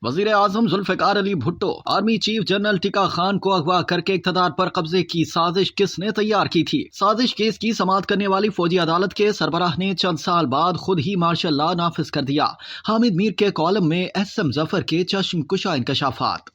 वजीर आजम Zulfikar Ali Bhutto, army chief general Tikka Khan को अगवा करके इक़्तिदार पर कब्जे की साजिश किसने तैयार की थी? साजिश केस की समाअत करने वाली फौजी अदालत के सरबराह ने चंद साल बाद खुद ही मार्शल लॉ नाफिज कर दिया। हामिद मीर के कॉलम में एसएम जफर के चश्मकुशा इंकशाफात।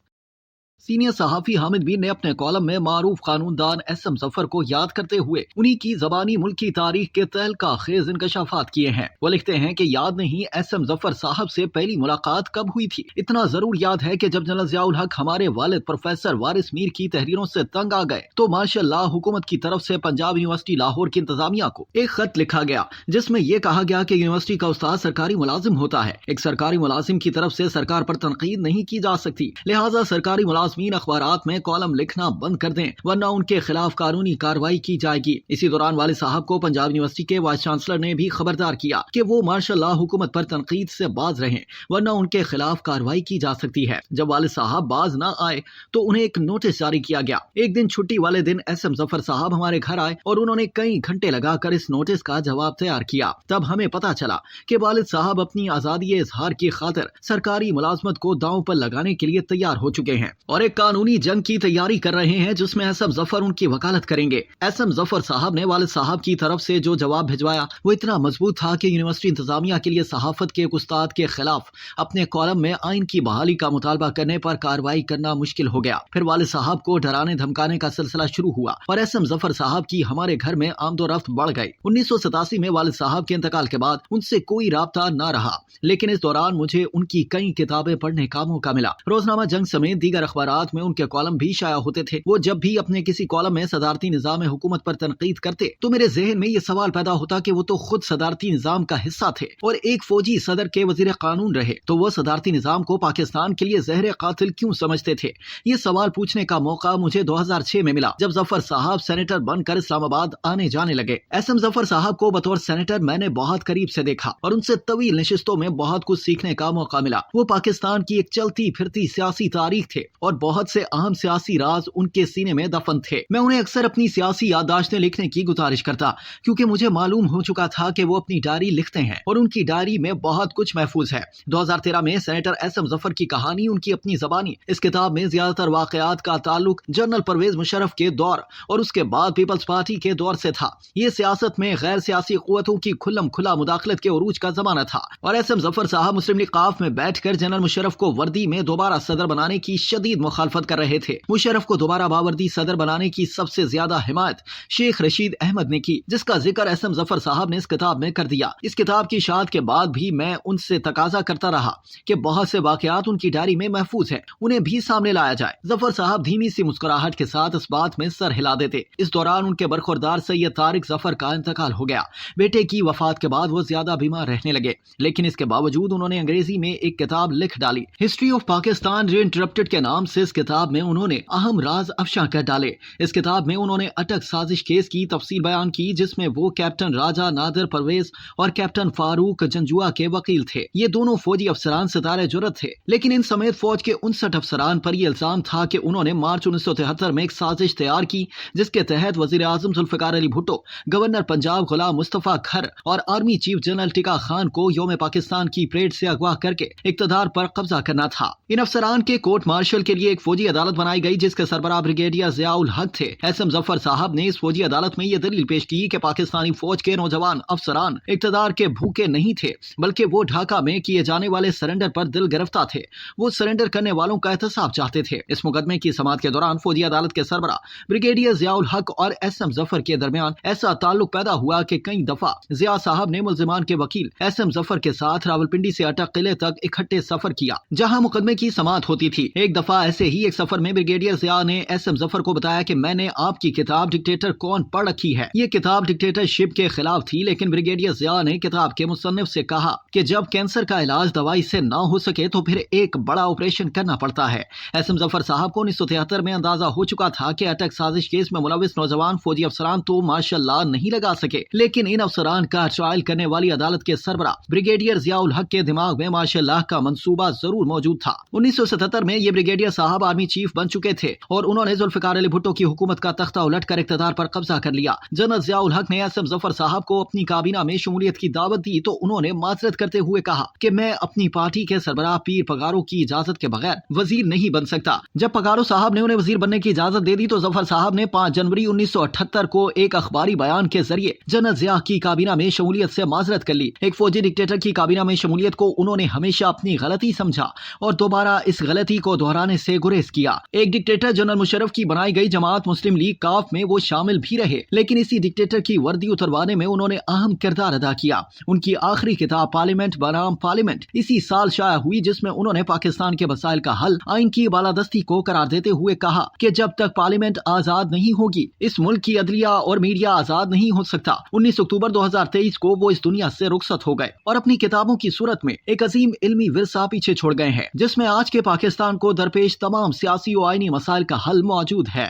सीनियर सहाफी हामिद मीर ने अपने कॉलम में मारूफ कानूनदान एसएम जफर को याद करते हुए उन्हीं की जबानी मुल्की तारीख के तहलका खेज इंकशाफात किए हैं। वो लिखते हैं कि याद नहीं एसएम जफर साहब से पहली मुलाकात कब हुई थी। इतना जरूर याद है कि जब जनरल ज़ियाउल हक हमारे वालिद प्रोफेसर वारिस मीर की तहरीरों से तंग आ गए तो मार्शल लॉ हुकूमत की तरफ से पंजाब यूनिवर्सिटी लाहौर की इंतजामिया को एक खत लिखा गया जिसमें यह कहा गया कि यूनिवर्सिटी का उस्ताद सरकारी मुलाजिम होता है। एक सरकारी मुलाजिम की तरफ से सरकार पर तनकीद नहीं की जा सकती, लिहाजा सरकारी मुलाजिमीन अखबारात में कॉलम लिखना बंद कर दें वरना उनके खिलाफ कानूनी कार्रवाई की जाएगी। इसी दौरान वालिद साहब को पंजाब यूनिवर्सिटी के वाइस चांसलर ने भी खबरदार किया कि वो मार्शल लॉ हुकूमत पर तनकीद से बाज रहें वरना उनके खिलाफ कार्रवाई की जा सकती है। जब वालिद साहब बाज न आए तो उन्हें एक नोटिस जारी किया गया। एक दिन छुट्टी वाले दिन एसएम जफर साहब हमारे घर आए और उन्होंने कई घंटे लगाकर इस नोटिस का जवाब तैयार किया। तब हमें पता चला कि वालिद साहब अपनी आजादी इजहार की खातिर सरकारी मुलाजमत को दांव पर लगाने के लिए तैयार हो चुके हैं और एक कानूनी जंग की तैयारी कर रहे हैं जिसमें एसएम जफर उनकी वकालत करेंगे। एसएम जफर साहब ने वालिद साहब की तरफ से जो जवाब भिजवाया वो इतना मजबूत था कि यूनिवर्सिटी इंतजामिया के लिए सहाफत के एक उस्ताद के खिलाफ अपने कॉलम में आइन की बहाली का मुतालबा करने पर कार्रवाई करना मुश्किल हो गया। फिर वालिद साहब को डराने धमकाने का सिलसिला शुरू हुआ और एसएम जफर साहब की हमारे घर में आमदोरफ्त बढ़ गई। 1987 में वालिद साहब के इंतकाल के बाद उनसे कोई राब्ता न रहा, लेकिन इस दौरान मुझे उनकी कई किताबें पढ़ने का मौका मिला। रोजनामा जंग समेत दीगर अखबारात में उनके कॉलम भी शाया होते थे। वो जब भी अपने किसी कॉलम में सदारती निजाम हुकूमत पर तनकीद करते तो मेरे जहन में ये सवाल पैदा होता कि वो तो खुद सदारती निजाम का हिस्सा थे और एक फौजी सदर के वजीर कानून रहे, तो वो सदारती निजाम को पाकिस्तान के लिए जहर कातिल क्यों समझते थे? ये सवाल पूछने का मौका मुझे 2006 में मिला जब जफर साहब सेनेटर बनकर इस्लामाबाद आने जाने लगे। एसएम जफर साहब को बतौर सेनेटर मैंने बहुत करीब से देखा और उनसे तवील नशिस्तों में बहुत कुछ सीखने का मौका मिला। वो पाकिस्तान की एक चलती फिरती सियासी तारीख थे और बहुत से अहम सियासी राज उनके सीने में दफन थे। मैं उन्हें अक्सर अपनी सियासी याददाश्तें लिखने की गुजारिश करता क्योंकि मुझे मालूम हो चुका था कि वो अपनी डायरी लिखते हैं और उनकी डायरी में बहुत कुछ महफूज है। 2013 में सेनेटर एसएम जफर की कहानी उनकी अपनी जबानी। इस किताब में ज्यादातर वाकयात का ताल्लुक जनरल परवेज मुशर्रफ के दौर और उसके बाद पीपल्स पार्टी के दौर से था। ये सियासत में गैर सियासी कुव्वतों की खुल्लम खुला मुदाखलत के उरूज का जमाना था और एसएम जफर साहब मुस्लिम लीग काफ में बैठकर जनरल मुशर्रफ को वर्दी में दोबारा सदर बनाने की शदीद मुखालफत कर रहे थे। मुशर्रफ को दोबारा बावर्दी सदर बनाने की सबसे ज्यादा हिमायत शेख रशीद अहमद ने की, जिसका जिक्र एसएम जफर साहब ने इस किताब में कर दिया। इस किताब की शायद के बाद भी मैं उनसे तकाजा करता रहा कि बहुत से वाकयात उनकी डायरी में महफूज हैं, उन्हें भी सामने लाया जाए। जफर साहब धीमी सी मुस्कुराहट के साथ इस बात में सर हिला देते। इस दौरान उनके बरखुरदार सैयद तारिक जफर का इंतकाल हो गया। बेटे की वफात के बाद वो ज्यादा बीमार रहने लगे, लेकिन इसके बावजूद उन्होंने अंग्रेजी में एक किताब लिख डाली। हिस्ट्री ऑफ पाकिस्तान रीइंटरप्टेड के नाम से इस किताब में उन्होंने अहम राज अफशा कर डाले। इस किताब में उन्होंने अटक साजिश केस की तफसील बयान की जिसमें वो कैप्टन राजा नादिर परवेज और कैप्टन फारूक जंजुआ के वकील थे। ये दोनों फौजी अफसरान सितारे जुर्रत थे, लेकिन इन समेत फौज के 59 अफसरान पर यह इल्जाम था कि उन्होंने मार्च 1973 में एक साजिश तैयार की जिसके तहत वजीर आजम जुल्फिकार अली भुट्टो, गवर्नर पंजाब गुलाम मुस्तफा खर और army chief general Tikka Khan को यौम पाकिस्तान की परेड से अगवा करके इक्तदार पर कब्जा करना था। इन अफसरान के कोर्ट मार्शल के लिए एक फौजी अदालत बनाई गई जिसके सरबराह ब्रिगेडियर ज़ियाउल हक थे। एसएम जफर साहब ने इस फौजी अदालत में यह दलील पेश की कि पाकिस्तानी फौज के नौजवान अफसरान इक्तदार के भूखे नहीं थे, बल्कि वो ढाका में किए जाने वाले सरेंडर पर दिल गिरफ्तार थे। वो सरेंडर करने वालों का एहतसाब चाहते थे। इस मुकदमे की समाअत के दौरान फौजी अदालत के सरबराह ब्रिगेडियर ज़ियाउल हक और एसएम जफर के दरमियान ऐसा ताल्लुक पैदा हुआ कि कई दफा ज़िया साहब ने मुल्जिमान के वकील एसएम जफर के साथ रावलपिंडी से अटक किले तक इकट्ठे सफर किया जहां मुकदमे की समाअत होती थी। एक दफा ऐसे ही एक सफर में ब्रिगेडियर ज़िया ने एसएम जफर को बताया कि मैंने आपकी किताब डिक्टेटर कौन पढ़ रखी है। ये किताब डिक्टेटरशिप के खिलाफ थी, लेकिन ब्रिगेडियर ज़िया ने किताब के मुसन्निफ से कहा कि जब कैंसर का इलाज दवाई से ना हो सके तो फिर एक बड़ा ऑपरेशन करना पड़ता है। एसएम जफर साहब को 1973 में अंदाजा हो चुका था कि अटक साजिश केस में मुलविस नौजवान फौजी अफसरान तो मार्शल लॉ नहीं लगा सके, लेकिन इन अफसरान का ट्रायल करने वाली अदालत के सरबराह ब्रिगेडियर ज़ियाउल हक के दिमाग में मार्शल लॉ का मंसूबा जरूर मौजूद था। 1977 में ये ब्रिगेडियर साहब आर्मी चीफ बन चुके थे और उन्होंने जुल्फिकार अली भुट्टो की हुकूमत का तख्ता उलट कर इक़्तिदार पर कब्जा कर लिया। जनरल ज़ियाउल हक ने एसएम ज़फर साहब को अपनी काबीना में शमूलियत की दावत दी तो उन्होंने माजरत करते हुए कहा कि मैं अपनी पार्टी के सरबराह पीर पगारो की इजाजत के बगैर वजीर नहीं बन सकता। जब पगारो साहब ने उन्हें वजीर बनने की इजाजत दे दी तो ज़फर साहब ने 5 जनवरी 1978 को एक अखबारी बयान के जरिए जनरल ज़िया की काबीना में शमूलियत से माजरत कर ली। एक फौजी डिक्टेटर की काबीना में शमूलियत को उन्होंने हमेशा अपनी गलती समझा और दोबारा इस गलती को दोहराने से गुरेज किया। एक डिक्टेटर जनरल मुशर्रफ की बनाई गई जमात मुस्लिम लीग काफ में वो शामिल भी रहे, लेकिन इसी डिक्टेटर की वर्दी उतरवाने में उन्होंने अहम किरदार अदा किया। उनकी आखिरी किताब पार्लियामेंट बनाम पार्लियामेंट इसी साल शाया हुई, जिसमें उन्होंने पाकिस्तान के मसाइल का हल आइन की बालादस्ती को करार देते हुए कहा कि जब तक पार्लियामेंट आजाद नहीं होगी इस मुल्क की अदलिया और मीडिया आजाद नहीं हो सकता। 19 अक्टूबर 2023 को वो इस दुनिया से रुखसत हो गए और अपनी किताबों की सूरत में एक अजीम इल्मी विरसा पीछे छोड़ गए हैं, जिसमें आज के पाकिस्तान को दरपेश तमाम सियासी और आईनी मसाइल का हल मौजूद है।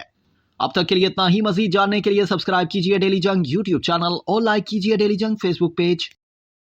अब तक के लिए इतना ही। मजीद जानने के लिए सब्सक्राइब कीजिए डेली जंग यूट्यूब चैनल और लाइक कीजिए डेली जंग फेसबुक पेज।